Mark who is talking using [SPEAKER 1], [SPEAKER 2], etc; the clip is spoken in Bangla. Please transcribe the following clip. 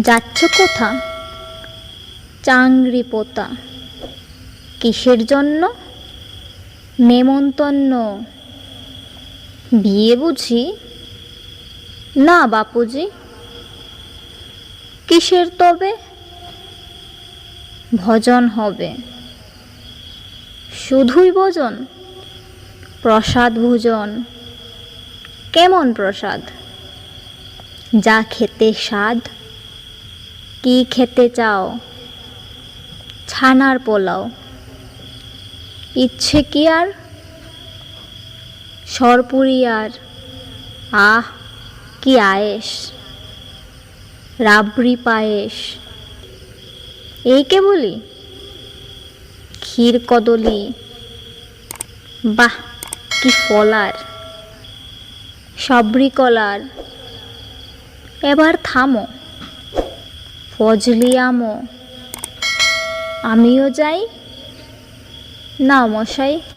[SPEAKER 1] যাচ্ছ কোথা? চাংড়ি পোতা। কিসের জন্য? নেমন্তন্ন। বিয়ে বুঝি? না বাপুজি। কিসের তবে? ভজন হবে। শুধুই ভজন? প্রসাদ ভোজন। কেমন প্রসাদ? যা খেতে স্বাদ। কি খেতে চাও? ছানার পোলাও। ইচ্ছে কি আর? সরপুরি আর। আহ কি আয়েশ! রাবড়ি পায়েস। এই কেবলি? ক্ষীর কদলি। বাহ কি ফলার! সবরি কলার। এবার থামো। ফজলি আমো। আমিও যাই? না মশাই।